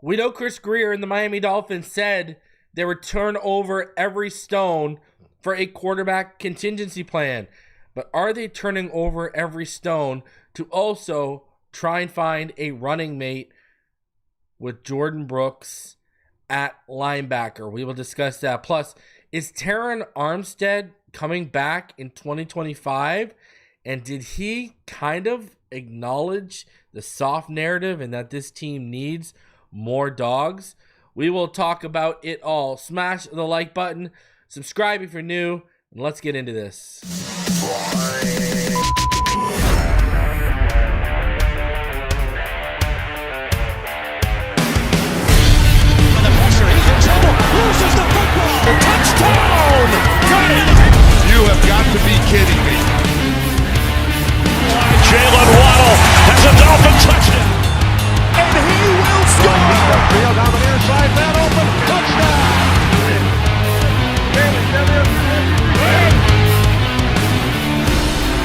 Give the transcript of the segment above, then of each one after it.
We know Chris Greer and the Miami Dolphins said they would turn over every stone for a quarterback contingency plan. But are they turning over every stone to also try and find a running mate with Jordan Brooks at linebacker? We will discuss that. Plus, is Terron Armstead coming back in 2025? And did he kind of acknowledge the soft narrative and that this team needs more dogs? We will talk about it all. Smash the like button, subscribe if you're new, and let's get into this. Loses the football. Touchdown! Got it! You have got to be kidding me. Jalen Waddle has a Dolphin touchdown. And he will score! Field down the near side, man open. Touchdown!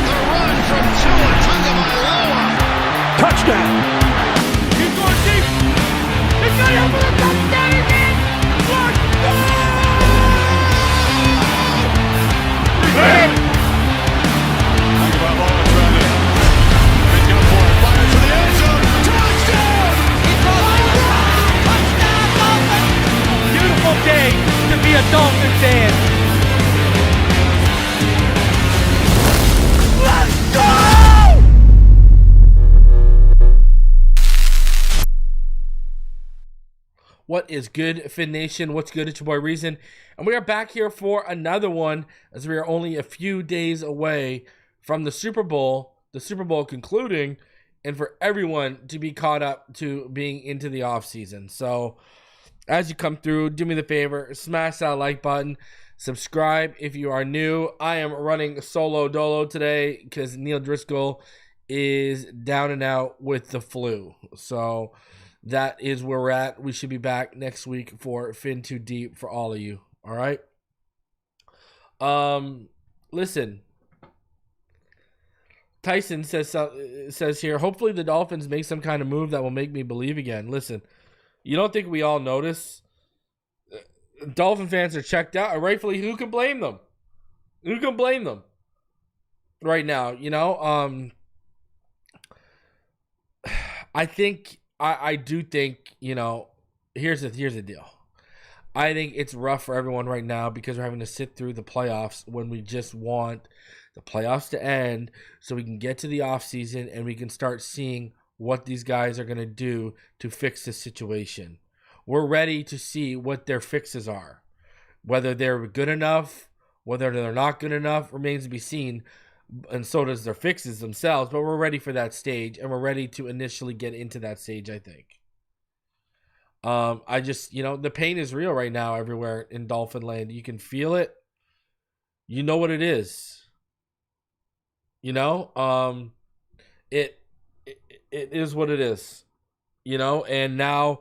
The run from Tua Tagovailoa. Touchdown! He's going deep. He's got it for the touchdown again. Beautiful day to be a Dolphin fan. Let's go! What is good, Fin Nation? What's good? It's your boy Reason. And we are back here for another one as we are only a few days away from the Super Bowl concluding, and for everyone to be caught up to being into the offseason. So as you come through, do me the favor, smash that like button, subscribe if you are new. I am running solo dolo today because Neil Driscoll is down and out with the flu. So that is where we're at. We should be back next week for Fin Too Deep for all of you. All right. Listen. Tyson says here, hopefully the Dolphins make some kind of move that will make me believe again. Listen, you don't think we all notice? Dolphin fans are checked out. Rightfully, who can blame them? Who can blame them right now? You know, I do think, you know, here's the deal. I think it's rough for everyone right now because we're having to sit through the playoffs when we just want the playoffs to end so we can get to the offseason and we can start seeing what these guys are going to do to fix the situation. We're ready to see what their fixes are. Whether they're good enough, whether they're not good enough, remains to be seen. And so does their fixes themselves. But we're ready for that stage, and we're ready to initially get into that stage, I think. I just, you know, the pain is real right now everywhere in Dolphin land. You can feel it. You know what it is. You know, it is what it is. You know, and now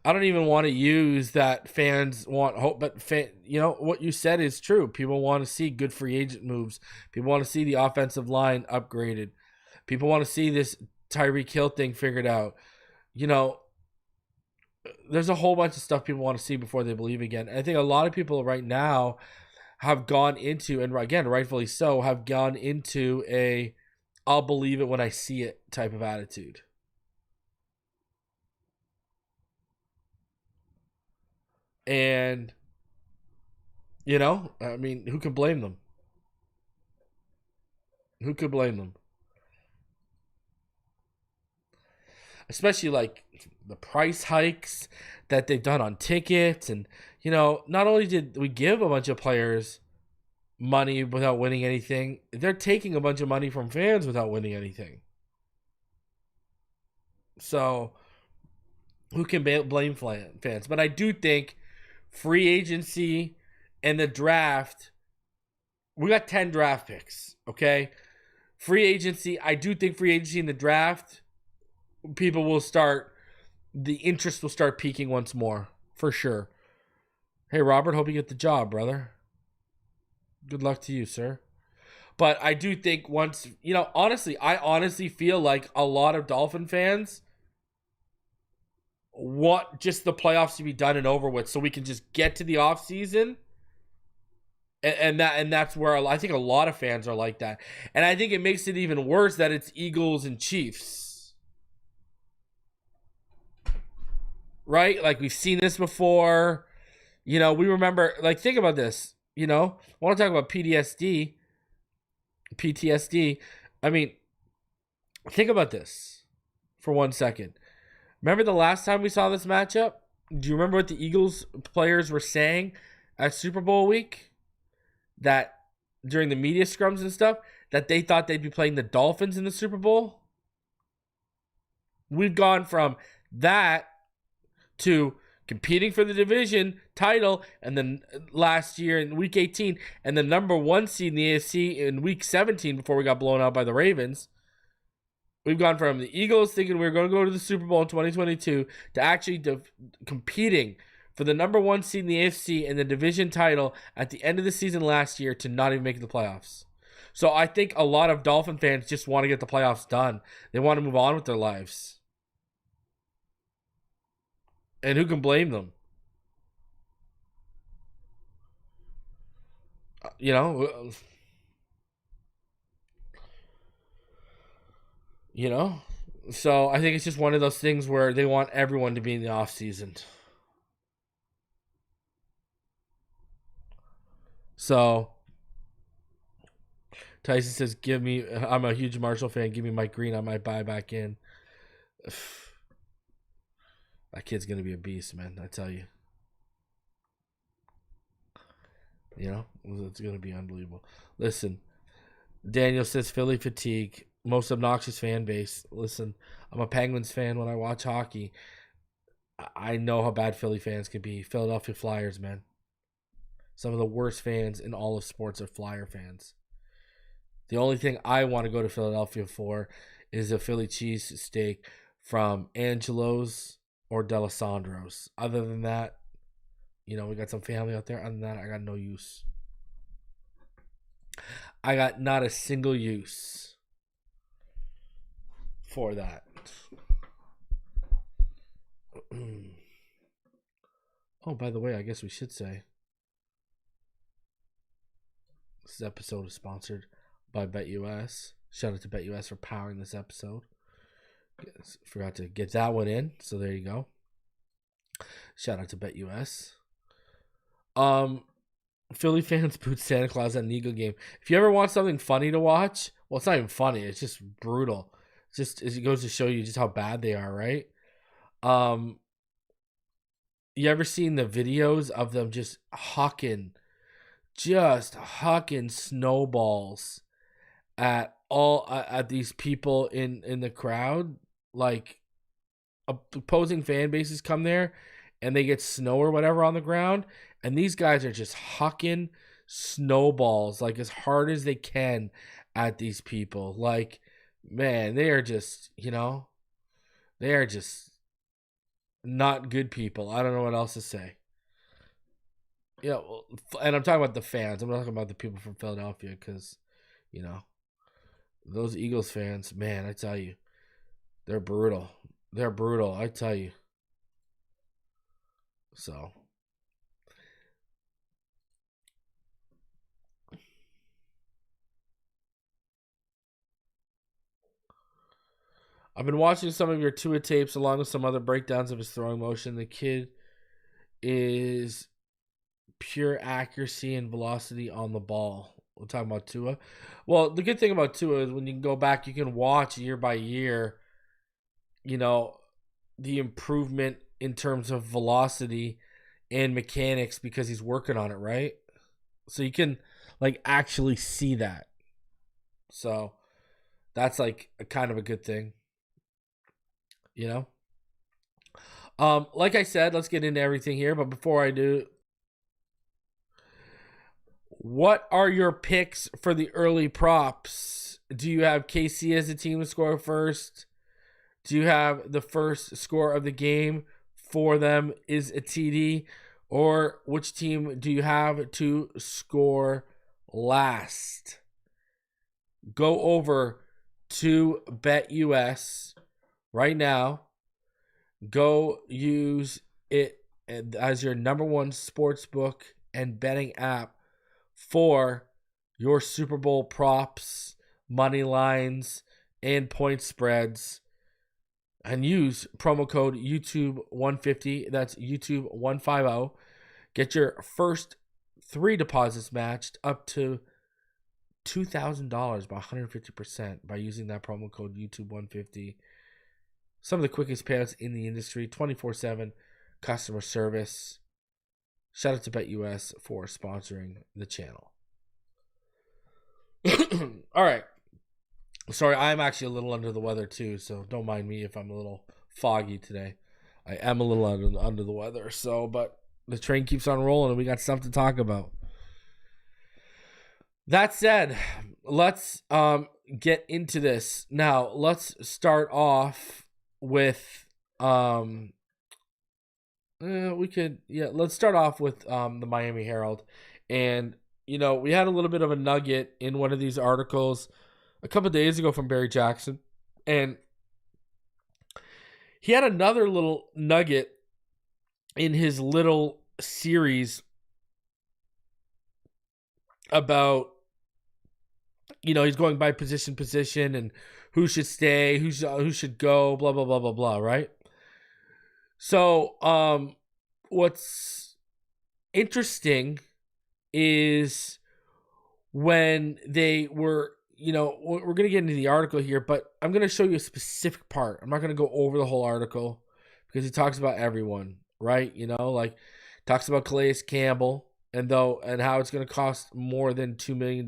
I don't even want to use that fans want hope, but you know, what you said is true. People want to see good free agent moves. People want to see the offensive line upgraded. People want to see this Tyreek Hill thing figured out. You know, there's a whole bunch of stuff people want to see before they believe again. And I think a lot of people right now have gone into, and again, rightfully so, have gone into a I'll believe it when I see it type of attitude. And, you know, I mean, who can blame them? Who could blame them? Especially like the price hikes that they've done on tickets. And, you know, not only did we give a bunch of players money without winning anything, they're taking a bunch of money from fans without winning anything. So who can blame fans? But I do think free agency and the draft, we got 10 draft picks, okay? Free agency, I do think free agency and the draft, people will start, the interest will start peaking once more, for sure. Hey, Robert, hope you get the job, brother. Good luck to you, sir. But I do think once, you know, honestly, I honestly feel like a lot of Dolphin fans, want just the playoffs to be done and over with so we can just get to the offseason. And that's where I think a lot of fans are like that. And I think it makes it even worse that it's Eagles and Chiefs. Right? Like, we've seen this before. We remember, like, think about this. I want to talk about PTSD. I mean, think about this for 1 second. Remember the last time we saw this matchup? Do you remember what the Eagles players were saying at Super Bowl week? That during the media scrums and stuff, that they thought they'd be playing the Dolphins in the Super Bowl? We've gone from that to competing for the division title, and then last year in week 18, and the number 1 seed in the AFC in week 17 before we got blown out by the Ravens. We've gone from the Eagles thinking we were going to go to the Super Bowl in 2022 to actually competing for the number 1 seed in the AFC and the division title at the end of the season last year to not even making the playoffs. So I think a lot of Dolphin fans just want to get the playoffs done. They want to move on with their lives. And who can blame them? So I think it's just one of those things where they want everyone to be in the off season. So Tyson says, I'm a huge Marshall fan. Give me Mike Green. I might buy back in. That kid's going to be a beast, man. I tell you. It's going to be unbelievable. Listen, Daniel says Philly fatigue. Most obnoxious fan base. Listen, I'm a Penguins fan when I watch hockey. I know how bad Philly fans can be. Philadelphia Flyers, man. Some of the worst fans in all of sports are Flyer fans. The only thing I want to go to Philadelphia for is a Philly cheesesteak from Angelo's or D'Alessandro's. Other than that, we got some family out there. Other than that, I got no use. I got not a single use for that. Oh, by the way, I guess we should say this episode is sponsored by BetUS. Shout out to BetUS for powering this episode. Forgot to get that one in, so there you go. Shout out to BetUS. Philly fans boot Santa Claus at an Eagle game. If you ever want something funny to watch, well, it's not even funny. It's just brutal. It goes to show you just how bad they are, right? You ever seen the videos of them just hucking snowballs at these people in the crowd? Like, opposing fan bases come there and they get snow or whatever on the ground, and these guys are just hucking snowballs like as hard as they can at these people. Like, man, they are just, they are just not good people. I don't know what else to say. And I'm talking about the fans. I'm not talking about the people from Philadelphia because, those Eagles fans, man, I tell you, they're brutal. They're brutal, I tell you. So. I've been watching some of your Tua tapes along with some other breakdowns of his throwing motion. The kid is pure accuracy and velocity on the ball. We're talking about Tua. Well, the good thing about Tua is when you can go back, you can watch year by year, the improvement in terms of velocity and mechanics because he's working on it, right? So you can actually see that. So that's a kind of a good thing. Like I said, let's get into everything here. But before I do, what are your picks for the early props? Do you have KC as a team to score first? Do you have the first score of the game for them is a TD? Or which team do you have to score last? Go over to BetUS right now. Go use it as your number one sports book and betting app for your Super Bowl props, money lines, and point spreads. And use promo code YouTube150. That's YouTube150. Get your first 3 deposits matched up to $2,000 by 150% by using that promo code YouTube150. Some of the quickest payouts in the industry, 24/7 customer service. Shout out to BetUS for sponsoring the channel. All right. Sorry, I'm actually a little under the weather too, so don't mind me if I'm a little foggy today. I am a little under the weather, but the train keeps on rolling and we got stuff to talk about. That said, let's get into this. Now, let's start off with let's start off with the Miami Herald. And we had a little bit of a nugget in one of these articles a couple of days ago from Barry Jackson, and he had another little nugget in his little series about, he's going by position and who should stay, who should go, blah, blah, blah, blah, blah, right? So, what's interesting is when they were, we're going to get into the article here, but I'm going to show you a specific part. I'm not going to go over the whole article because he talks about everyone, right? Talks about Calais Campbell and how it's going to cost more than $2 million,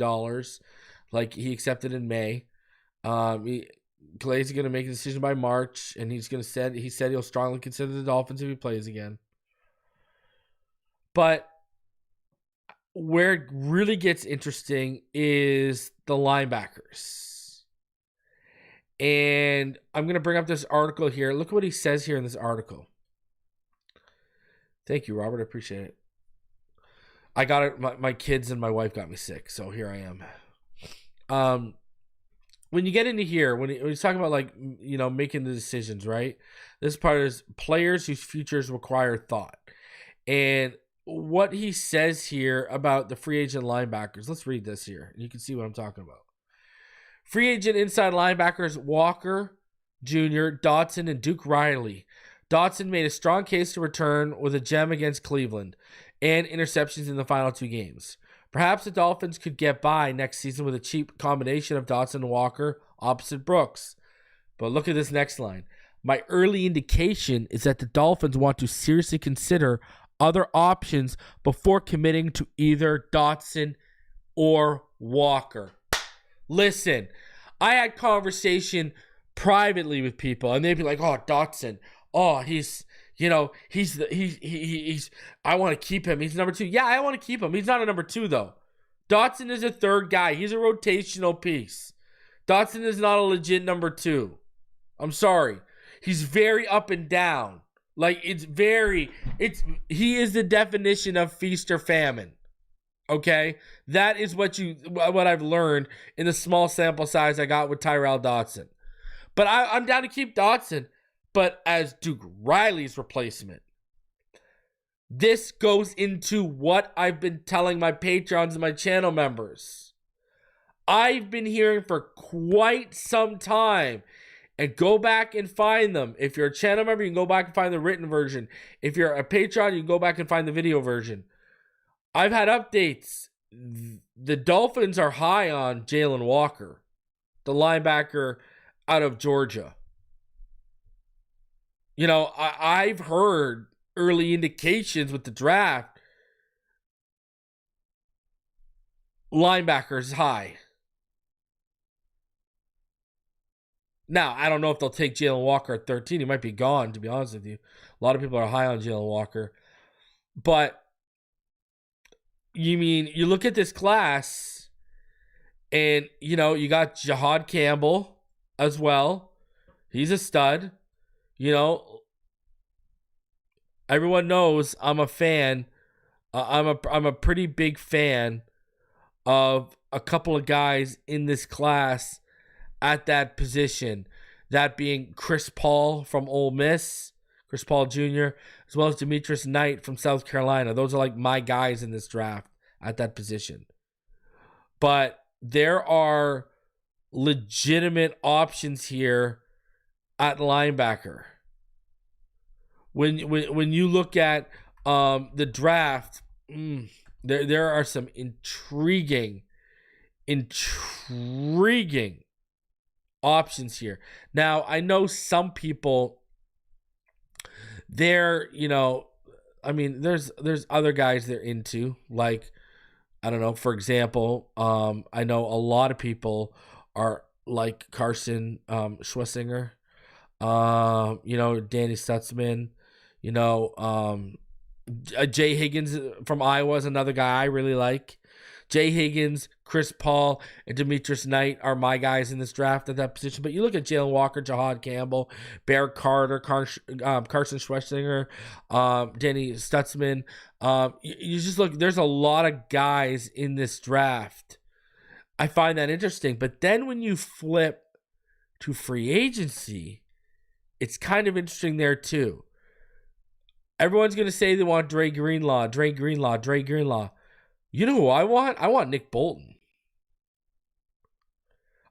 like he accepted in May. Calais is going to make a decision by March, and he said he'll strongly consider the Dolphins if he plays again. But where it really gets interesting is the linebackers. And I'm going to bring up this article here. Look at what he says here in this article. Thank you, Robert. I appreciate it. I got it. My kids and my wife got me sick, so here I am. When you get into here, when he's talking about making the decisions, right? This part is players whose futures require thought. And what he says here about the free agent linebackers, let's read this here. You can see what I'm talking about. Free agent inside linebackers Walker, Jr., Dotson, and Duke Riley. Dotson made a strong case to return with a gem against Cleveland and interceptions in the final 2 games. Perhaps the Dolphins could get by next season with a cheap combination of Dotson and Walker opposite Brooks. But look at this next line. My early indication is that the Dolphins want to seriously consider other options before committing to either Dotson or Walker. Listen, I had conversation privately with people, and they'd be like, "Oh, Dotson. Oh, he's I want to keep him. He's number 2." Yeah, I want to keep him. He's not a number 2 though. Dotson is a third guy. He's a rotational piece. Dotson is not a legit number 2. I'm sorry. He's very up and down. He is the definition of feast or famine. Okay? That is what I've learned in the small sample size I got with Tyrell Dotson. But I'm down to keep Dotson, but as Duke Riley's replacement. This goes into what I've been telling my patrons and my channel members. I've been hearing for quite some time. And go back and find them. If you're a channel member, you can go back and find the written version. If you're a Patreon, you can go back and find the video version. I've had updates. The Dolphins are high on Jalen Walker, the linebacker out of Georgia. I've heard early indications with the draft. Linebackers high. Now, I don't know if they'll take Jalen Walker at 13. He might be gone, to be honest with you. A lot of people are high on Jalen Walker. But, you look at this class, and, you got Jahad Campbell as well. He's a stud. Everyone knows I'm a fan. I'm a pretty big fan of a couple of guys in this class at that position, that being Chris Paul from Ole Miss, Chris Paul Jr., as well as Demetrius Knight from South Carolina. Those are like my guys in this draft at that position. But there are legitimate options here at linebacker. When you look at the draft, there are some intriguing options here. Now, I know some people, there's other guys they're into, like, I don't know, for example, I know a lot of people are like Carson Schwessinger, Danny Stutzman, Jay Higgins from Iowa is another guy I really like. Jay Higgins, Chris Paul, and Demetrius Knight are my guys in this draft at that position. But you look at Jalen Walker, Jahad Campbell, Bear Carter, Carson Schwessinger, Danny Stutzman. You just look, there's a lot of guys in this draft. I find that interesting. But then when you flip to free agency, it's kind of interesting there too. Everyone's going to say they want Dre Greenlaw. You know who I want? I want Nick Bolton.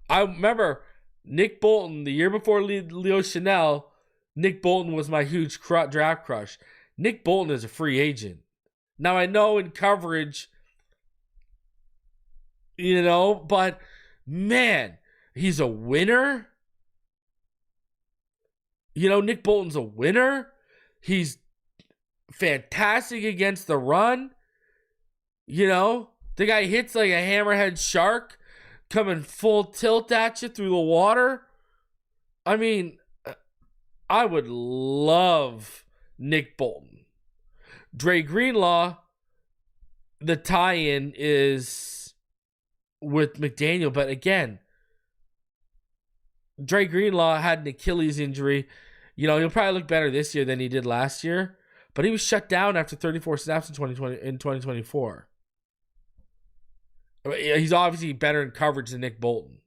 I remember Nick Bolton, the year before Leo Chanel, Nick Bolton was my huge draft crush. Nick Bolton is a free agent. Now, I know in coverage, but man, he's a winner. Nick Bolton's a winner. He's fantastic against the run. The guy hits like a hammerhead shark coming full tilt at you through the water. I mean, I would love Nick Bolton. Dre Greenlaw, the tie-in is with McDaniel, but again, Dre Greenlaw had an Achilles injury. He'll probably look better this year than he did last year, but he was shut down after 34 snaps in 2024. He's obviously better in coverage than Nick Bolton.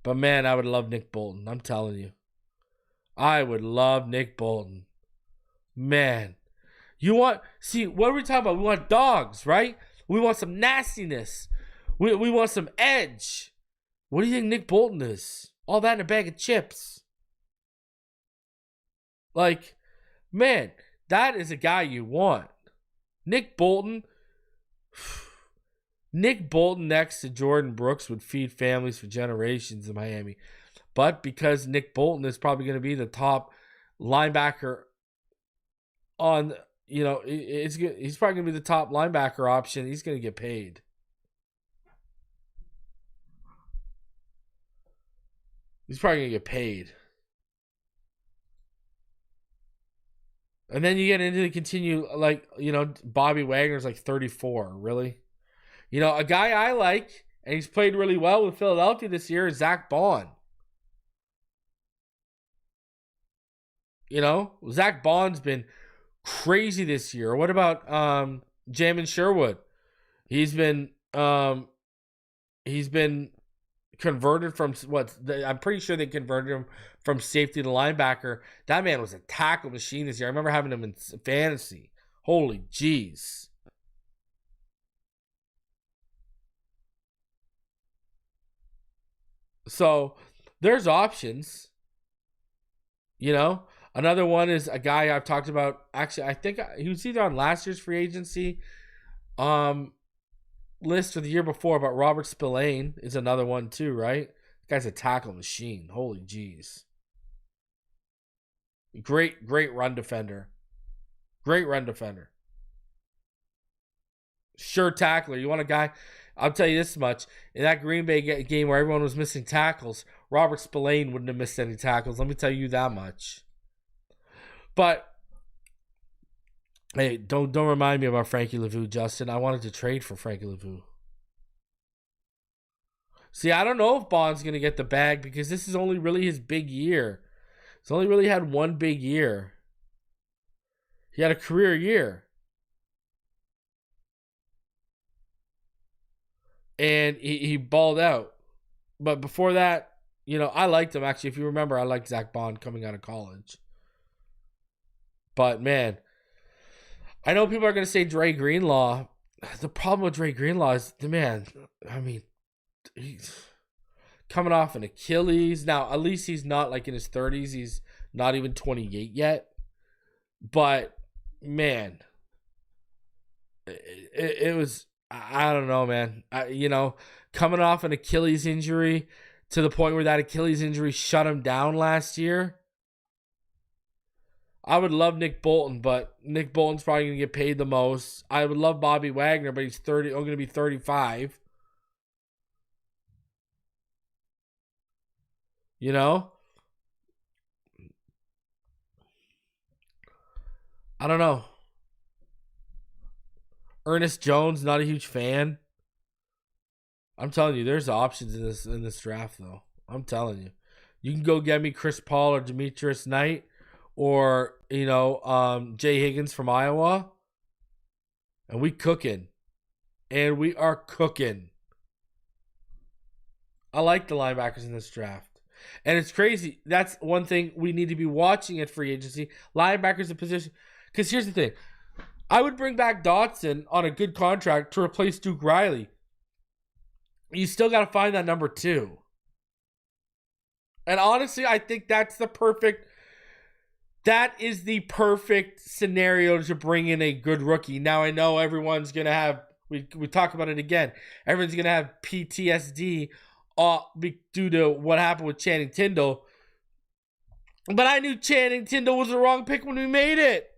But man, I would love Nick Bolton. I'm telling you. I would love Nick Bolton. Man. What are we talking about? We want dogs, right? We want some nastiness. We want some edge. What do you think Nick Bolton is? All that in a bag of chips. Like, man, that is a guy you want. Nick Bolton next to Jordan Brooks would feed families for generations in Miami. But because Nick Bolton is probably going to be the top linebacker on, he's probably going to be the top linebacker option, he's going to get paid. He's probably going to get paid. And then you get into the continue, like, Bobby Wagner's like 34. Really? A guy I like, and he's played really well with Philadelphia this year, is Zach Bond. Zach Bond's been crazy this year. What about Jamin Sherwood? He's been converted from I'm pretty sure they converted him from safety to linebacker. That man was a tackle machine this year. I remember having him in fantasy. Holy jeez. So there's options. Another one is a guy I've talked about. Actually, I think he was either on last year's free agency list or the year before, but Robert Spillane is another one too, right? The guy's a tackle machine. Holy jeez. Great run defender. Sure tackler. You want a guy, I'll tell you this much. In that Green Bay game where everyone was missing tackles, Robert Spillane wouldn't have missed any tackles. Let me tell you that much. But hey, don't remind me about Frankie Lavu, Justin. I wanted to trade for Frankie Lavu. See, I don't know if Bond's going to get the bag because this is only really his big year. He's only really had one big year. He had a career year. And he balled out. But before that, I liked him. Actually, if you remember, I liked Zach Bond coming out of college. But, man, I know people are going to say Dre Greenlaw. The problem with Dre Greenlaw is, he's coming off an Achilles. Now, at least he's not like in his 30s. He's not even 28 yet. But, man, it was, I don't know, man. Coming off an Achilles injury to the point where that Achilles injury shut him down last year. I would love Nick Bolton, but Nick Bolton's probably going to get paid the most. I would love Bobby Wagner, but he's going to be 35. You know? I don't know. Ernest Jones, not a huge fan. I'm telling you, there's options in this draft, though. I'm telling you. You can go get me Chris Paul or Demetrius Knight or, Jay Higgins from Iowa. And we cooking. And we are cooking. I like the linebackers in this draft. And it's crazy. That's one thing we need to be watching at free agency. Linebackers in position. Because here's the thing. I would bring back Dotson on a good contract to replace Duke Riley. You still got to find that number 2. And honestly, I think that is the perfect scenario to bring in a good rookie. Now, I know everyone's going to have, we talk about it again, everyone's going to have PTSD due to what happened with Channing Tindall. But I knew Channing Tindall was the wrong pick when we made it.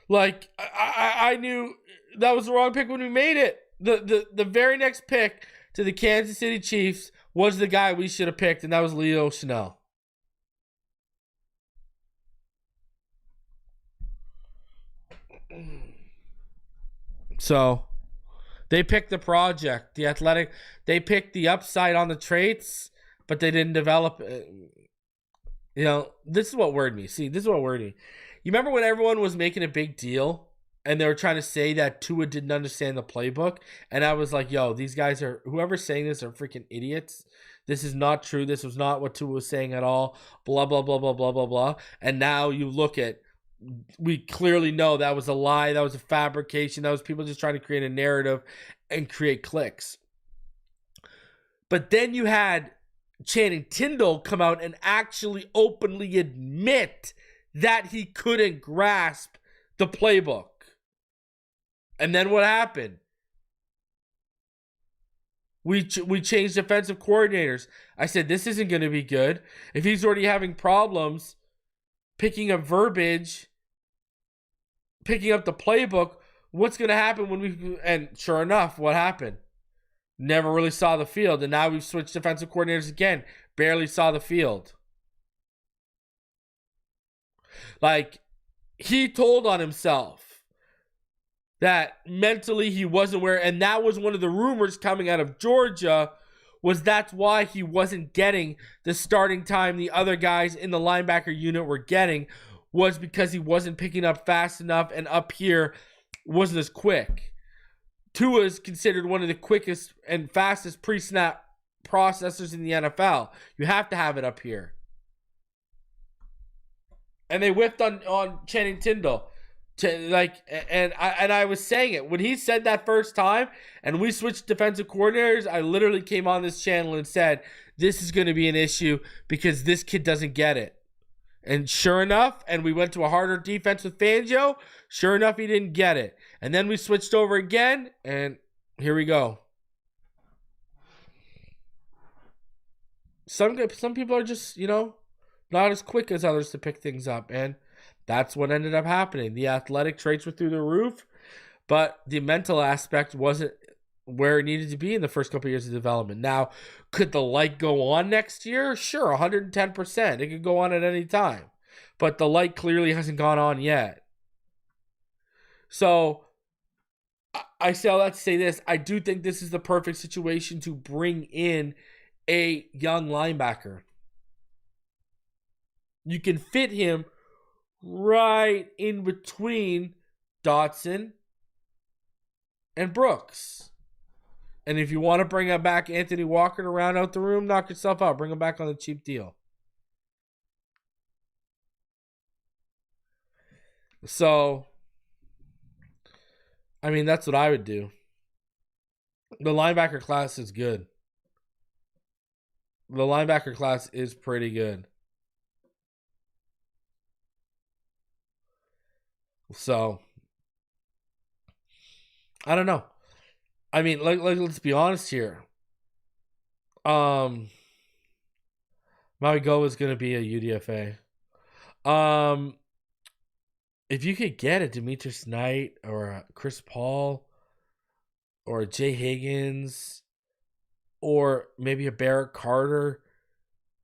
Like, I knew that was the wrong pick when we made it. The very next pick to the Kansas City Chiefs was the guy we should have picked, and that was Leo Chanel. So, they picked the project, the athletic. They picked the upside on the traits, but they didn't develop it. This is what worried me. See, this is what worried me. You remember when everyone was making a big deal and they were trying to say that Tua didn't understand the playbook? And I was like, yo, these guys are, whoever's saying this are freaking idiots. This is not true. This was not what Tua was saying at all. Blah, blah, blah, blah, blah, blah, blah. And now you look at, we clearly know that was a lie. That was a fabrication. That was people just trying to create a narrative and create clicks. But then you had Channing Tindall come out and actually openly admit that he couldn't grasp the playbook. And then what happened? We changed defensive coordinators. I said, this isn't going to be good. If he's already having problems picking up verbiage, picking up the playbook, what's going to happen when we... And sure enough, what happened? Never really saw the field. And now we've switched defensive coordinators again. Barely saw the field. Like, he told on himself that mentally he wasn't where, and that was one of the rumors coming out of Georgia, was that's why he wasn't getting the starting time the other guys in the linebacker unit were getting, was because he wasn't picking up fast enough and up here wasn't as quick. Tua is considered one of the quickest and fastest pre-snap processors in the NFL. You have to have it up here. And they whiffed on Channing Tindall. And I was saying it. When he said that first time and we switched defensive coordinators, I literally came on this channel and said, this is going to be an issue because this kid doesn't get it. And sure enough, and we went to a harder defense with Fangio, sure enough, he didn't get it. And then we switched over again, and here we go. Some people are just, not as quick as others to pick things up, and that's what ended up happening. The athletic traits were through the roof, but the mental aspect wasn't where it needed to be in the first couple of years of development. Now, could the light go on next year? Sure, 110%. It could go on at any time, but the light clearly hasn't gone on yet. So, I say all that to say this. I do think this is the perfect situation to bring in a young linebacker. You can fit him right in between Dotson and Brooks. And if you want to bring back Anthony Walker to round out the room, knock yourself out. Bring him back on a cheap deal. So, I mean, that's what I would do. The linebacker class is good. The linebacker class is pretty good. So, I don't know. I mean, let's be honest here. Maui Go is going to be a UDFA. If you could get a Demetrius Knight or a Chris Paul or a Jay Higgins or maybe a Barrett Carter,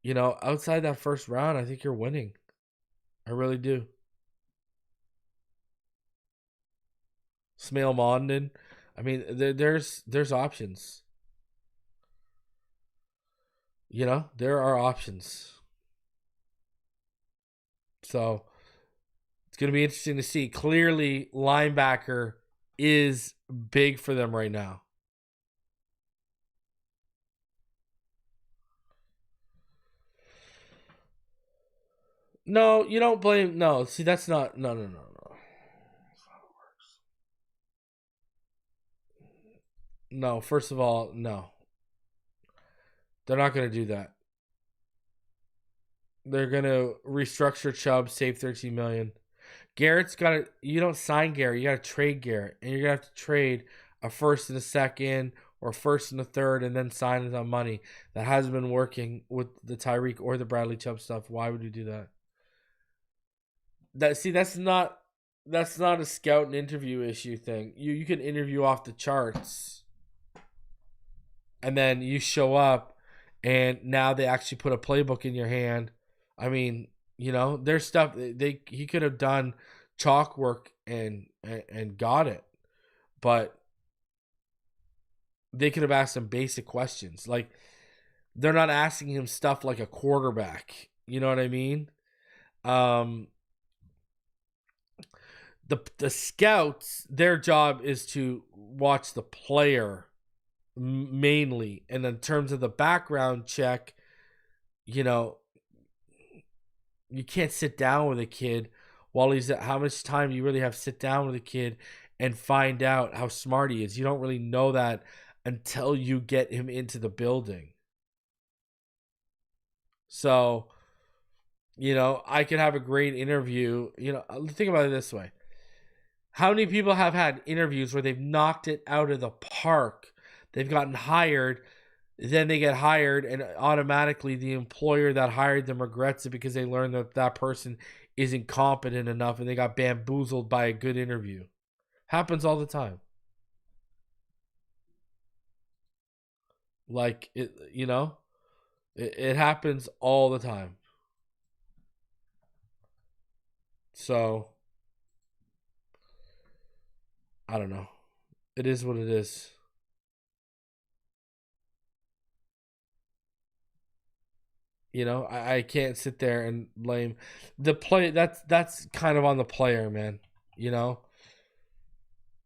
outside that first round, I think you're winning. I really do. Smail Mondin. I mean, there's options. There are options. So it's going to be interesting to see. Clearly, linebacker is big for them right now. No, you don't blame. No, see, that's not. No. That's not how it works. No, first of all, no. They're not going to do that. They're going to restructure Chubb, save $13 million. Garrett's got to. You don't sign Garrett. You got to trade Garrett, and you're gonna have to trade a first and a second, or a first and a third, and then sign it on money. That hasn't been working with the Tyreek or the Bradley Chubb stuff. Why would you do that? That's not a scout and interview issue thing. You can interview off the charts, and then you show up, and now they actually put a playbook in your hand. I mean, there's stuff he could have done chalk work and got it, but they could have asked him basic questions. Like, they're not asking him stuff like a quarterback. You know what I mean? The scouts, their job is to watch the player mainly, and in terms of the background check, you can't sit down with a kid while he's at. How much time do you really have to sit down with a kid and find out how smart he is? You don't really know that until you get him into the building. So, I could have a great interview. Think about it this way. How many people have had interviews where they've knocked it out of the park? They've gotten hired, then they get hired, and automatically the employer that hired them regrets it because they learned that person isn't competent enough and they got bamboozled by a good interview. Happens all the time. Like, it happens all the time. So, I don't know. It is what it is. I can't sit there and blame the play. That's kind of on the player, man.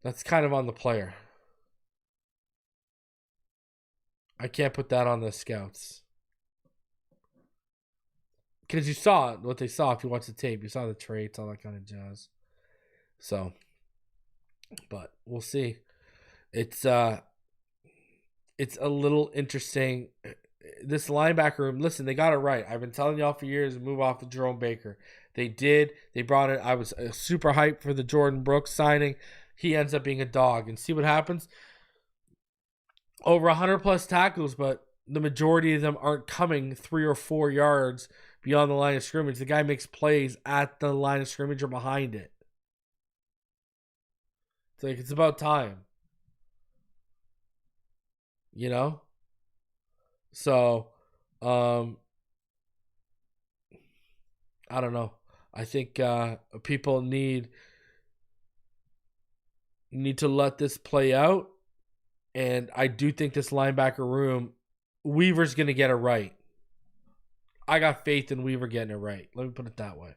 That's kind of on the player. I can't put that on the scouts. Because you saw what they saw if you watch the tape. You saw the traits, all that kind of jazz. So, but we'll see. It's a little interesting. This linebacker room, listen, they got it right. I've been telling y'all for years, move off of Jerome Baker. They did. They brought it. I was super hyped for the Jordan Brooks signing. He ends up being a dog. And see what happens? Over 100 plus tackles, but the majority of them aren't coming 3 or 4 yards beyond the line of scrimmage. The guy makes plays at the line of scrimmage or behind it. It's like, it's about time. So, I don't know. I think people need to let this play out. And I do think this linebacker room, Weaver's going to get it right. I got faith in Weaver getting it right. Let me put it that way.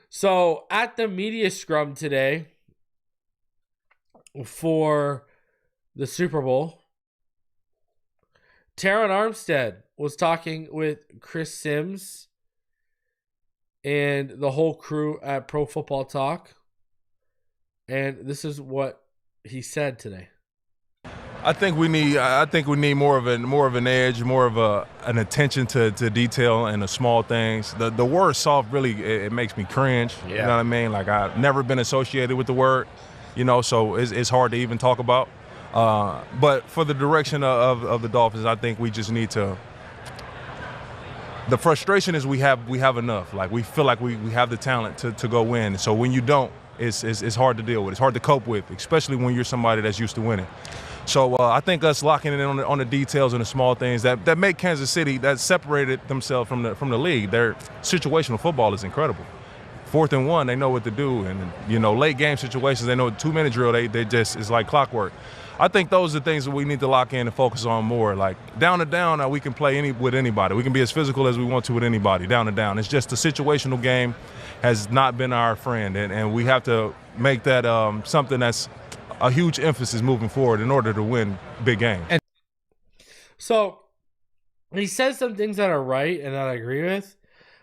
So, at the media scrum today for the Super Bowl, Terron Armstead was talking with Chris Sims and the whole crew at Pro Football Talk. And this is what he said today. I think we need more of an edge, more of an attention to detail and the small things. The word soft really it makes me cringe. Yeah. You know what I mean? Like, I've never been associated with the word, so it's hard to even talk about. But for the direction of the Dolphins, I think we just need to. The frustration is we have enough. Like, we feel like we have the talent to go win. So when you don't, it's hard to deal with. It's hard to cope with, especially when you're somebody that's used to winning. So I think us locking in on the details and the small things that make Kansas City, that separated themselves from the league. Their situational football is incredible. 4th and 1, they know what to do, and late game situations, they know 2-minute drill. They just, it's like clockwork. I think those are things that we need to lock in and focus on more. Like, down to down, we can play with anybody. We can be as physical as we want to with anybody, down to down. It's just the situational game has not been our friend, and we have to make that something that's a huge emphasis moving forward in order to win big games. So he says some things that are right and that I agree with,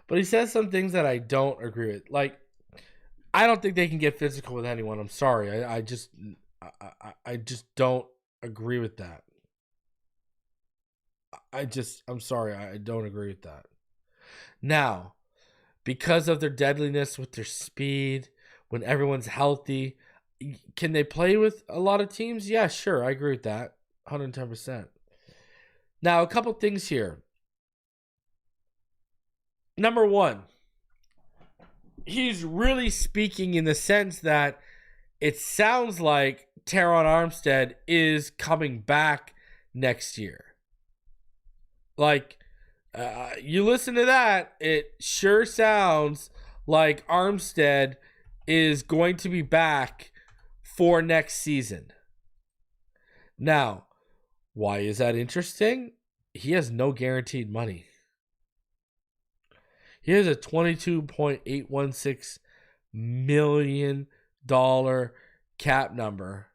but he says some things that I don't agree with. Like, I don't think they can get physical with anyone. I'm sorry. I just don't agree with that. I'm sorry. I don't agree with that. Now, because of their deadliness with their speed, when everyone's healthy, can they play with a lot of teams? Yeah, sure. I agree with that. 110%. Now, a couple things here. Number one, he's really speaking in the sense that it sounds like Terron Armstead is coming back next year. Like, you listen to that, it sure sounds like Armstead is going to be back for next season. Now, why is that interesting? He has no guaranteed money. He has a $22.816 million cap number.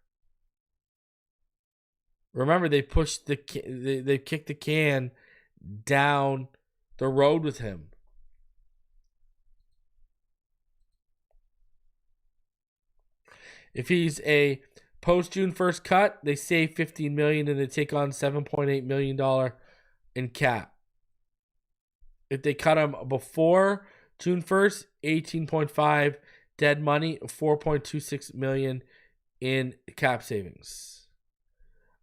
Remember, they pushed they kicked the can down the road with him. If he's a post June 1st cut, they save $15 million and they take on $7.8 million in cap. If they cut him before June 1st, 18.5 dead money, 4.26 million in cap savings.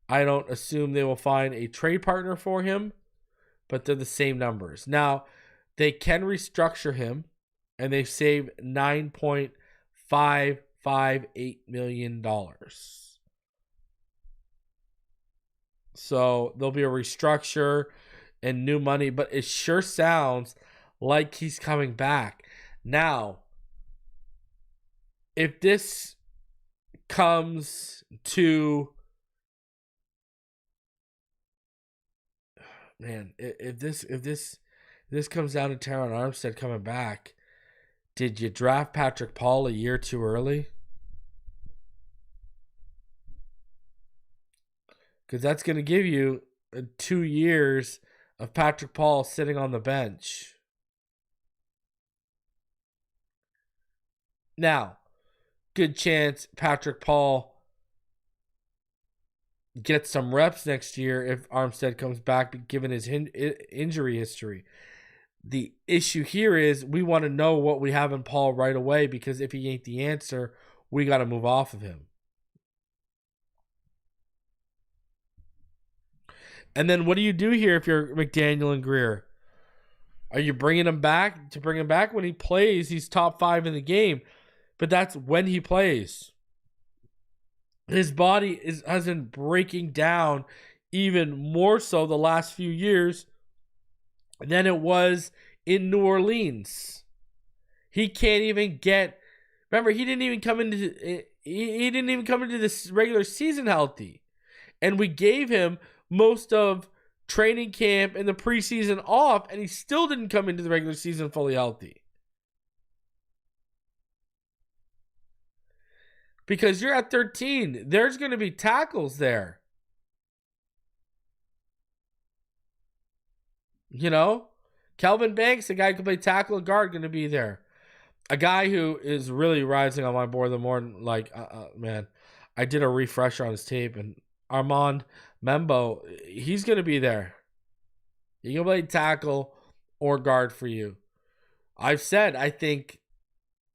I don't assume they will find a trade partner for him, but they're the same numbers. Now, they can restructure him, and they save $9.558 million. So there'll be a restructure and new money, but it sure sounds like he's coming back. Now, if this comes to, man, if this comes down to Terron Armstead coming back, did you draft Patrick Paul a year too early? Because that's going to give you 2 years of Patrick Paul sitting on the bench. Now, good chance Patrick Paul gets some reps next year if Armstead comes back, given his injury history. The issue here is we want to know what we have in Paul right away, because if he ain't the answer, we got to move off of him. And then what do you do here if you're McDaniel and Greer? Are you bringing him back to bring him back when he plays? He's top 5 in the game, but that's when he plays. His body has been breaking down even more so the last few years than it was in New Orleans. He can't even get. Remember, he didn't even come into this regular season healthy, and we gave him most of training camp and the preseason off, and he still didn't come into the regular season fully healthy. Because you're at 13. There's going to be tackles there. You know? Kelvin Banks, a guy who can play tackle and guard, going to be there. A guy who is really rising on my board the more, like, man, I did a refresher on his tape, and Armand Membo, he's going to be there. He can play tackle or guard for you. I've said, I think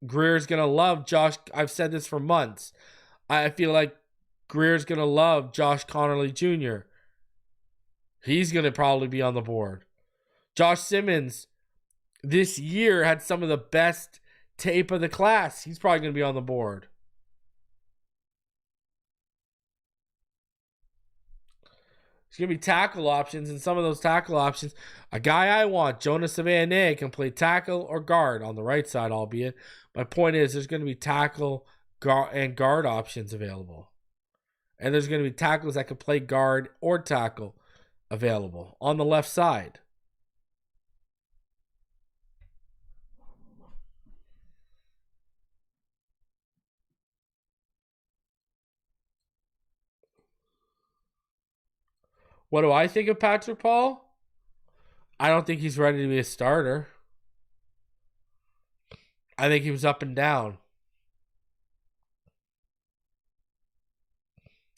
Greer's going to love Josh. I've said this for months. I feel like Greer's going to love Josh Connerly Jr. He's going to probably be on the board. Josh Simmons this year had some of the best tape of the class. He's probably going to be on the board. There's going to be tackle options, and some of those tackle options, a guy I want, Jonas Savannah, can play tackle or guard on the right side, albeit. My point is there's going to be tackle and guard options available. And there's going to be tackles that can play guard or tackle available on the left side. What do I think of Patrick Paul? I don't think he's ready to be a starter. I think he was up and down.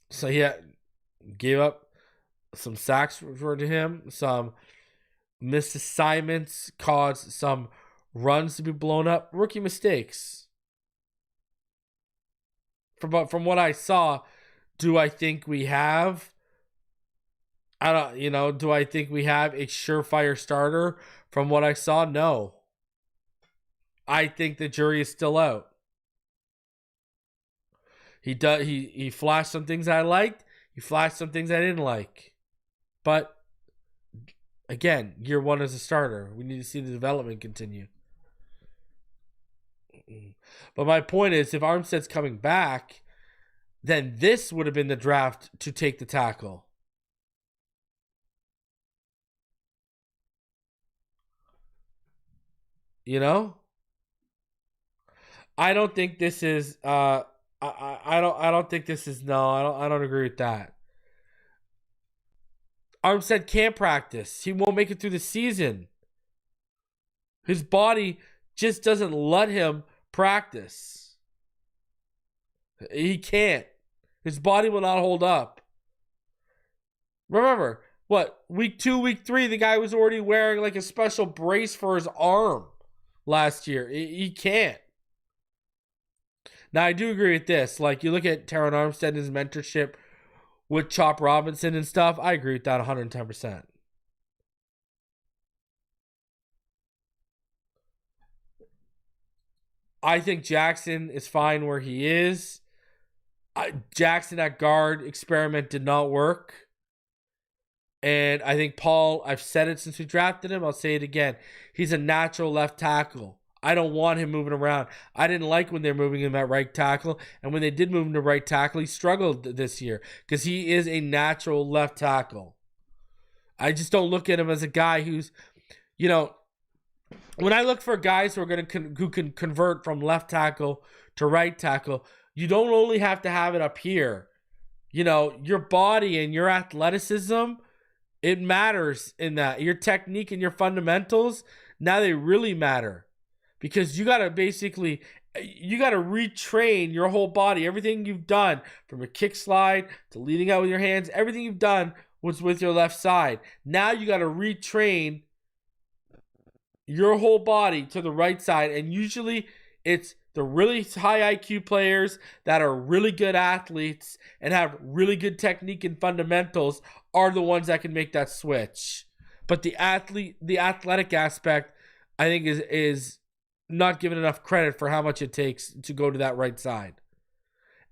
So he gave up some sacks for him, some missed assignments, caused some runs to be blown up, rookie mistakes. From what I saw, do I think we have? Do I think we have a surefire starter? From what I saw, no. I think the jury is still out. He flashed some things I liked. He flashed some things I didn't like. But again, year one as a starter. We need to see the development continue. But my point is, if Armstead's coming back, then this would have been the draft to take the tackle. You know? I don't think this is I don't think this is I don't agree with that. Armstead can't practice. He won't make it through the season. His body just doesn't let him practice. He can't. His body will not hold up. Remember, week 2, week 3, the guy was already wearing like a special brace for his arm last year. He can't. Now, I do agree with this. Like, you look at Terron Armstead and his mentorship with Chop Robinson and stuff. I agree with that 110%. I think Jackson is fine where he is. Jackson at guard experiment did not work. And I think Paul, I've said it since we drafted him. I'll say it again. He's a natural left tackle. I don't want him moving around. I didn't like when they're moving him at right tackle. And when they did move him to right tackle, he struggled this year because he is a natural left tackle. I just don't look at him as a guy who's, when I look for guys who can convert from left tackle to right tackle, you don't only have to have it up here. Your body and your athleticism, it matters in that. Your technique and your fundamentals, now they really matter. Because you got to retrain your whole body. Everything you've done, from a kick slide to leading out with your hands, everything you've done was with your left side. Now you got to retrain your whole body to the right side. And usually it's the really high IQ players that are really good athletes and have really good technique and fundamentals are the ones that can make that switch. But the athletic aspect, I think, is not given enough credit for how much it takes to go to that right side.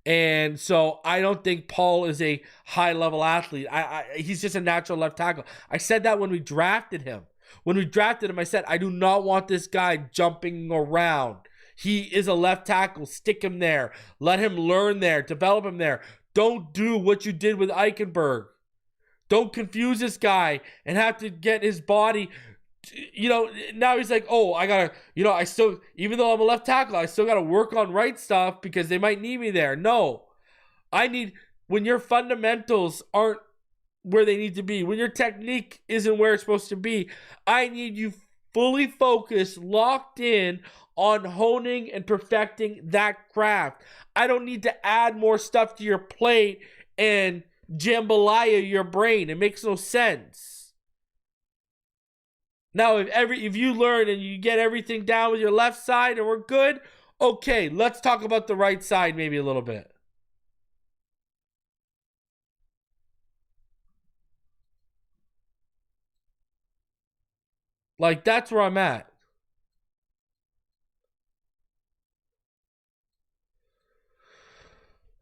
And so I don't think Paul is a high-level athlete. He's just a natural left tackle. I said that when we drafted him. When we drafted him, I said, I do not want this guy jumping around. He is a left tackle. Stick him there. Let him learn there. Develop him there. Don't do what you did with Eichenberg. Don't confuse this guy and have to get his body... now he's like, I gotta, I still, even though I'm a left tackle, I still gotta work on right stuff because they might need me there. No, when your fundamentals aren't where they need to be, when your technique isn't where it's supposed to be, I need you fully focused, locked in on honing and perfecting that craft. I don't need to add more stuff to your plate and jambalaya your brain. It makes no sense. Now, if you learn and you get everything down with your left side and we're good, okay, let's talk about the right side maybe a little bit. Like, that's where I'm at.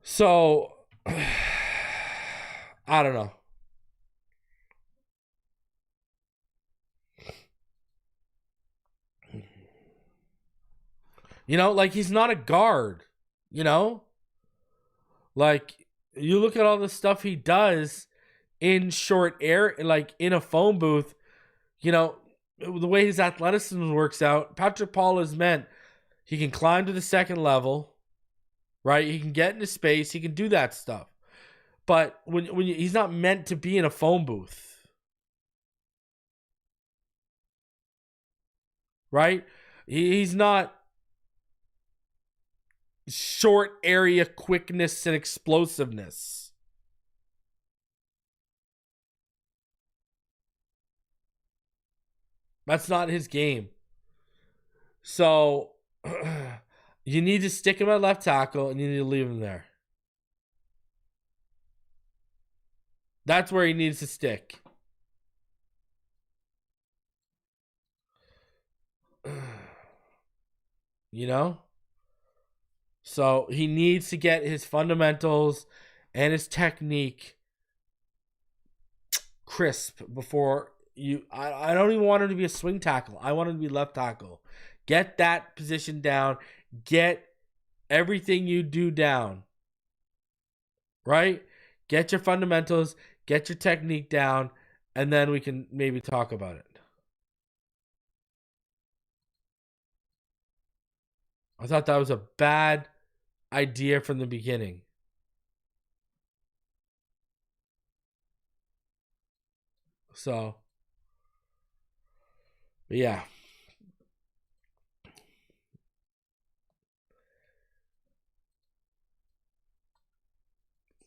So, I don't know. You know, like, he's not a guard, you know? Like, you look at all the stuff he does in short air, like in a phone booth, you know, the way his athleticism works out, Patrick Paul is meant, he can climb to the second level, right? He can get into space. He can do that stuff. But he's not meant to be in a phone booth, right? He's not short area quickness and explosiveness. That's not his game. So you need to stick him at left tackle and you need to leave him there. That's where he needs to stick. You know? So he needs to get his fundamentals and his technique crisp before you. I don't even want him to be a swing tackle. I want him to be left tackle. Get that position down. Get everything you do down. Right? Get your fundamentals. Get your technique down. And then we can maybe talk about it. I thought that was a bad idea from the beginning. So, yeah.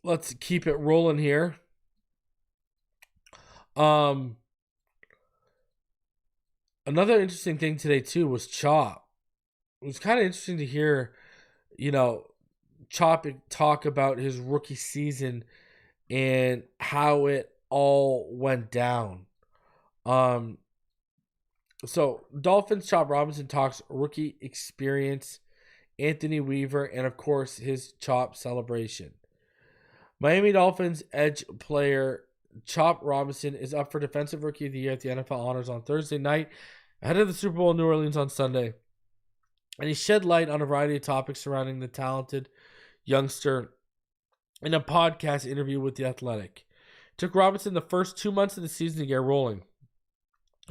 Let's keep it rolling here. Another interesting thing today too was Chop. It was kind of interesting to hear, you know, Chop talk about his rookie season and how it all went down. So Dolphins Chop Robinson talks rookie experience, Anthony Weaver, and of course his Chop celebration. Miami Dolphins edge player Chop Robinson is up for Defensive Rookie of the Year at the NFL Honors on Thursday night ahead of the Super Bowl in New Orleans on Sunday. And he shed light on a variety of topics surrounding the talented youngster in a podcast interview with The Athletic. It took Robinson the first 2 months of the season to get rolling.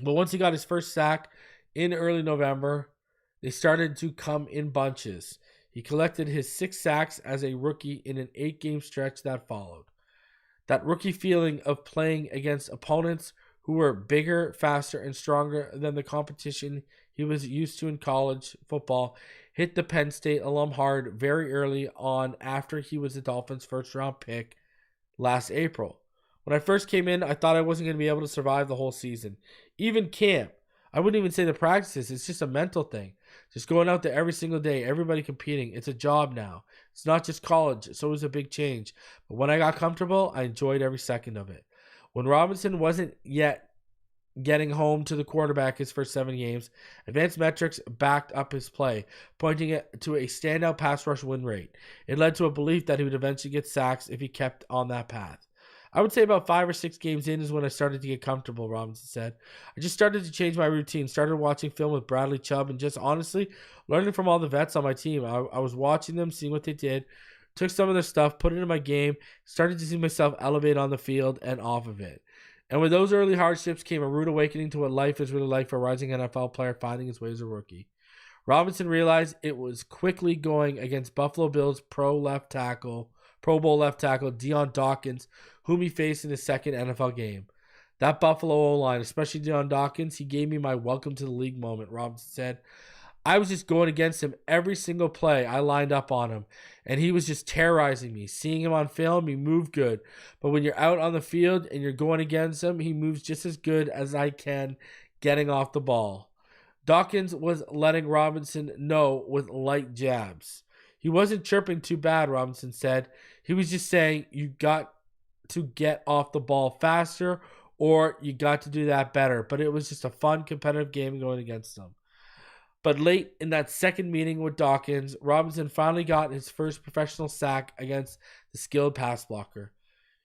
But once he got his first sack in early November, they started to come in bunches. He collected his 6 sacks as a rookie in an 8-game stretch that followed. That rookie feeling of playing against opponents who were bigger, faster, and stronger than the competition he was used to in college football hit the Penn State alum hard very early on after he was the Dolphins' first-round pick last April. When I first came in, I thought I wasn't going to be able to survive the whole season. Even camp. I wouldn't even say the practices. It's just a mental thing. Just going out there every single day, everybody competing. It's a job now. It's not just college, so it was a big change. But when I got comfortable, I enjoyed every second of it. When Robinson wasn't yet getting home to the quarterback his first 7 games, advanced metrics backed up his play, pointing it to a standout pass rush win rate. It led to a belief that he would eventually get sacks if he kept on that path. I would say about 5 or 6 games in is when I started to get comfortable, Robinson said. I just started to change my routine, started watching film with Bradley Chubb, and just honestly learning from all the vets on my team. I was watching them, seeing what they did, took some of their stuff, put it in my game, started to see myself elevate on the field and off of it. And with those early hardships came a rude awakening to what life is really like for a rising NFL player finding his way as a rookie. Robinson realized it was quickly going against Buffalo Bills pro left tackle Pro Bowl left tackle Dion Dawkins, whom he faced in his second NFL game. That Buffalo O-line, especially Dion Dawkins, he gave me my welcome to the league moment, Robinson said. I was just going against him every single play I lined up on him, and he was just terrorizing me. Seeing him on film, he moved good. But when you're out on the field and you're going against him, he moves just as good as I can getting off the ball. Dawkins was letting Robinson know with light jabs. He wasn't chirping too bad, Robinson said. He was just saying, you got to get off the ball faster, or you got to do that better. But it was just a fun, competitive game going against him. But late in that second meeting with Dawkins, Robinson finally got his first professional sack against the skilled pass blocker.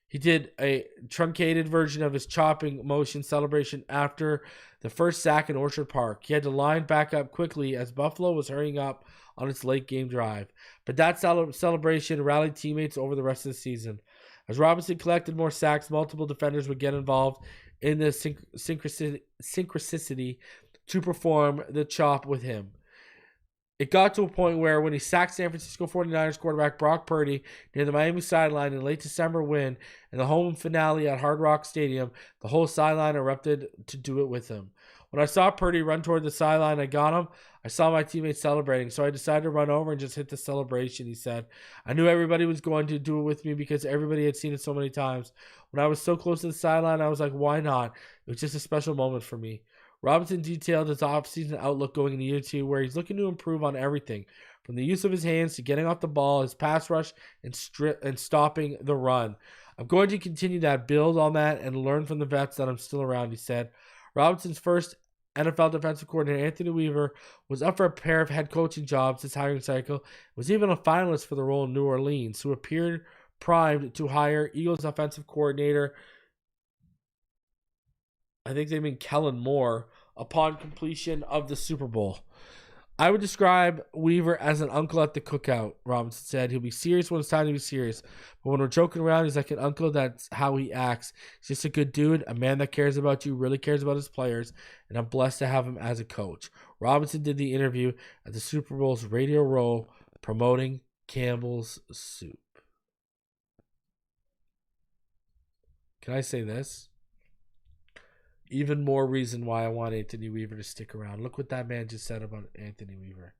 He did a truncated version of his chopping motion celebration after the first sack in Orchard Park. He had to line back up quickly as Buffalo was hurrying up on its late game drive. But that celebration rallied teammates over the rest of the season. As Robinson collected more sacks, multiple defenders would get involved in the synchronicity to perform the chop with him. It got to a point where when he sacked San Francisco 49ers quarterback Brock Purdy near the Miami sideline in late December win and the home finale at Hard Rock Stadium, the whole sideline erupted to do it with him. When I saw Purdy run toward the sideline, I got him. I saw my teammates celebrating, so I decided to run over and just hit the celebration, he said. I knew everybody was going to do it with me because everybody had seen it so many times. When I was so close to the sideline, I was like, why not? It was just a special moment for me. Robinson detailed his offseason outlook going into year 2, where he's looking to improve on everything, from the use of his hands to getting off the ball, his pass rush, and stopping the run. I'm going to continue that, build on that, and learn from the vets that I'm still around, he said. Robinson's first NFL defensive coordinator, Anthony Weaver, was up for a pair of head coaching jobs this hiring cycle, was even a finalist for the role in New Orleans, who appeared primed to hire Eagles offensive coordinator, I think they mean Kellen Moore, upon completion of the Super Bowl. I would describe Weaver as an uncle at the cookout, Robinson said. He'll be serious when it's time to be serious. But when we're joking around, he's like an uncle. That's how he acts. He's just a good dude, a man that cares about you, really cares about his players, and I'm blessed to have him as a coach. Robinson did the interview at the Super Bowl's Radio Row promoting Campbell's Soup. Can I say this? Even more reason why I want Anthony Weaver to stick around. Look what that man just said about Anthony Weaver.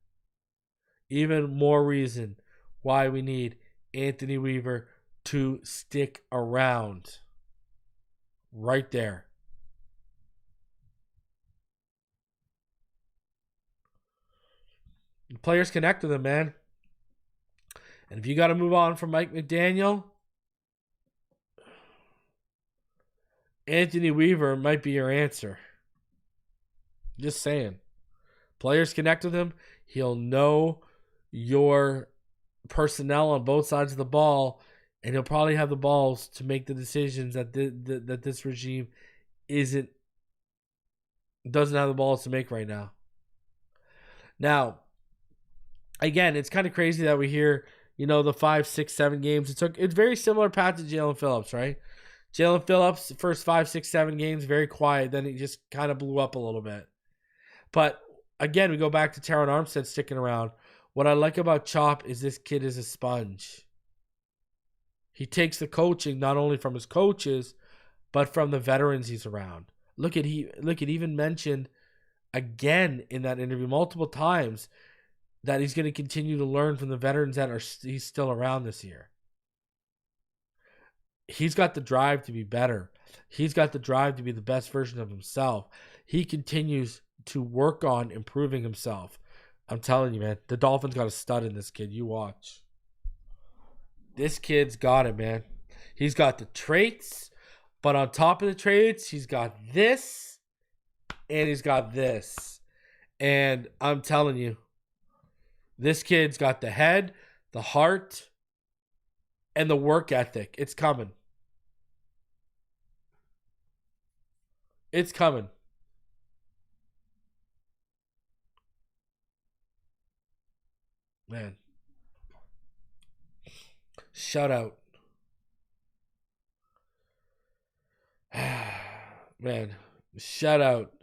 Even more reason why we need Anthony Weaver to stick around. Right there. The players connect with him, man. And if you got to move on from Mike McDaniel, Anthony Weaver might be your answer. Just saying. Players connect with him. He'll know your personnel on both sides of the ball, and he'll probably have the balls to make the decisions that that this regime doesn't have the balls to make right now. Now, again, it's kind of crazy that we hear, the 5, 6, 7 games. It's very similar path to Jalen Phillips, right? Jalen Phillips, the first 5, 6, 7 games, very quiet. Then he just kind of blew up a little bit. But again, we go back to Terron Armstead sticking around. What I like about Chop is this kid is a sponge. He takes the coaching not only from his coaches, but from the veterans he's around. Look at even mentioned again in that interview multiple times that he's going to continue to learn from the veterans that he's still around this year. He's got the drive to be better. He's got the drive to be the best version of himself. He continues to work on improving himself. I'm telling you, man, the Dolphins got a stud in this kid. You watch. This kid's got it, man. He's got the traits, but on top of the traits, he's got this, and he's got this. And I'm telling you, this kid's got the head, the heart, and the work ethic. It's coming. It's coming. Man. Shout out. Man. Shout out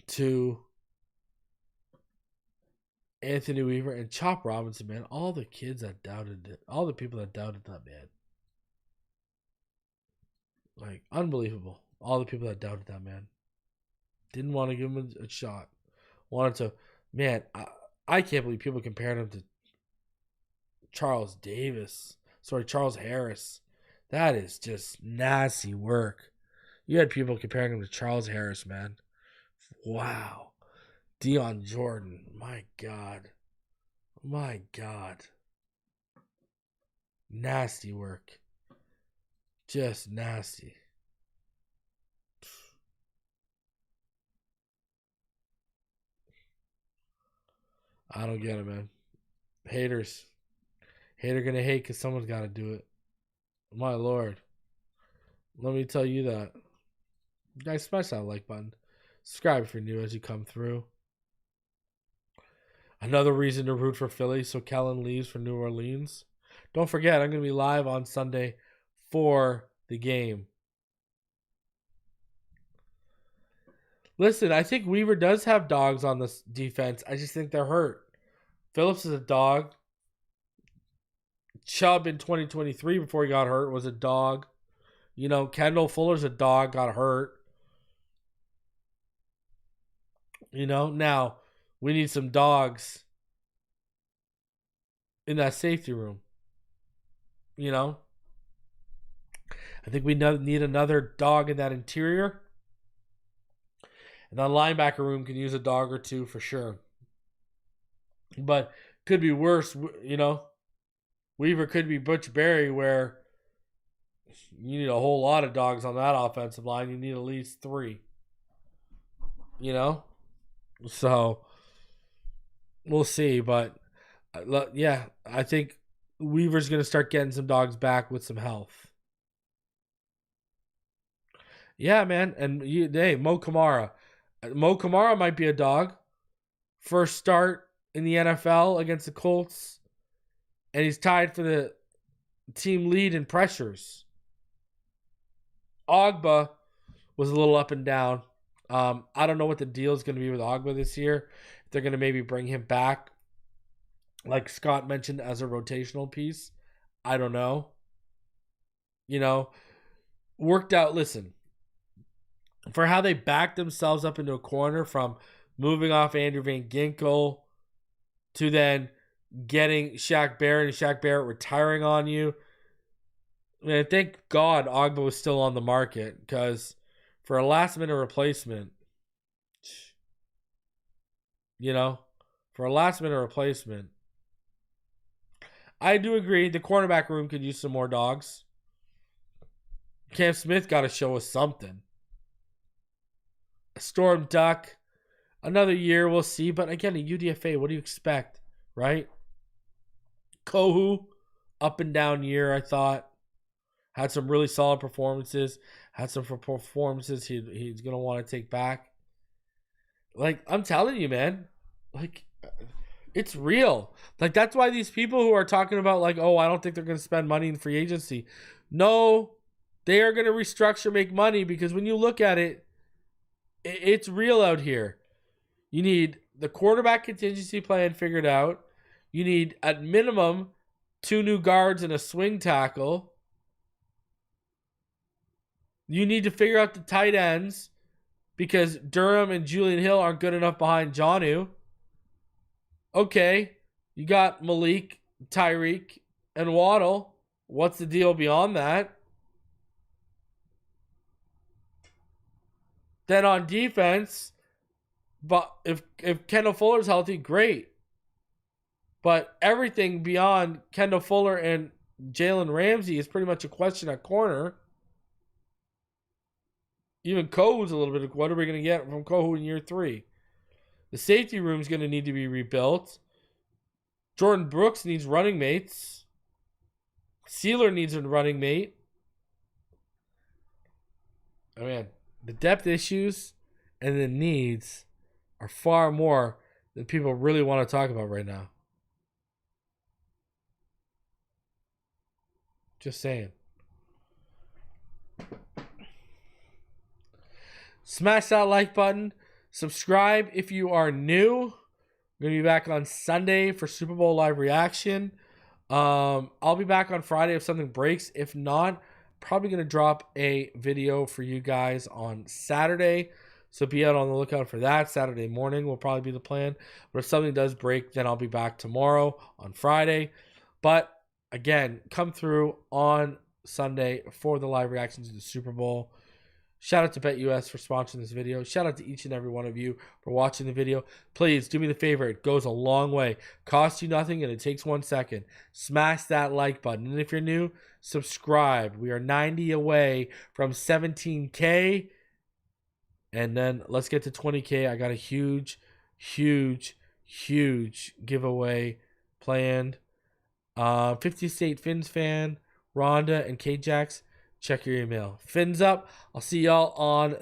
to Anthony Weaver, and Chop Robinson, man. All the kids that doubted it. All the people that doubted that man. Like, unbelievable. All the people that doubted that man. Didn't want to give him a shot. Wanted to, man, I can't believe people compared him to Charles Harris. That is just nasty work. You had people comparing him to Charles Harris, man. Wow. Deion Jordan. My God. My God. Nasty work. Just nasty. I don't get it, man. Haters. Hater gonna hate because someone's got to do it. My Lord. Let me tell you that. Guys, smash that like button. Subscribe if you're new as you come through. Another reason to root for Philly, so Kellen leaves for New Orleans. Don't forget, I'm going to be live on Sunday for the game. Listen, I think Weaver does have dogs on this defense. I just think they're hurt. Phillips is a dog. Chubb in 2023 before he got hurt was a dog. You know, Kendall Fuller's a dog, got hurt. You know, now we need some dogs in that safety room. You know, I think we need another dog in that interior. And the linebacker room can use a dog or two for sure. But could be worse, you know. Weaver could be Butch Berry, where you need a whole lot of dogs on that offensive line. You need at least 3. You know? So, we'll see. But, yeah, I think Weaver's going to start getting some dogs back with some health. Yeah, man. And, hey, Mo Kamara. Mo Kamara might be a dog. First start in the NFL against the Colts. And he's tied for the team lead in pressures. Ogba was a little up and down. I don't know what the deal is going to be with Ogba this year. If they're going to maybe bring him back, like Scott mentioned, as a rotational piece. I don't know. You know, worked out. Listen, for how they backed themselves up into a corner from moving off Andrew Van Ginkel to then getting Shaq Barrett and Shaq Barrett retiring on you. I mean, thank God Ogba was still on the market, because for a last-minute replacement, you know, I do agree the cornerback room could use some more dogs. Cam Smith got to show us something. Storm Duck, another year, we'll see. But again, a UDFA, what do you expect, right? Kohu, up and down year, I thought. Had some really solid performances. Had some performances he's going to want to take back. Like, I'm telling you, man. Like, it's real. Like, that's why these people who are talking about, like, oh, I don't think they're going to spend money in free agency. No, they are going to restructure, make money, because when you look at it, it's real out here. You need the quarterback contingency plan figured out. You need, at minimum, 2 new guards and a swing tackle. You need to figure out the tight ends, because Durham and Julian Hill aren't good enough behind Jonnu. Okay, you got Malik, Tyreek, and Waddle. What's the deal beyond that? Then on defense, but if Kendall Fuller's healthy, great. But everything beyond Kendall Fuller and Jalen Ramsey is pretty much a question at corner. Even Kohu's a little bit of what are we going to get from Kohu in year 3? The safety room's going to need to be rebuilt. Jordan Brooks needs running mates. Sealer needs a running mate. Oh, man. The depth issues and the needs are far more than people really want to talk about right now. Just saying. Smash that like button. Subscribe if you are new. We're going to be back on Sunday for Super Bowl live reaction. I'll be back on Friday if something breaks. If not, probably going to drop a video for you guys on Saturday. So be out on the lookout for that. Saturday morning will probably be the plan. But if something does break, then I'll be back tomorrow on Friday. But again, come through on Sunday for the live reactions to the Super Bowl. Shout out to BetUS for sponsoring this video. Shout out to each and every one of you for watching the video. Please do me the favor. It goes a long way. Costs you nothing and it takes 1 second. Smash that like button. And if you're new, subscribe. We are 90 away from 17K. And then let's get to 20K. I got a huge giveaway planned. 50 State Fins fan, Rhonda and K-Jax. Check your email. Fins up. I'll see y'all on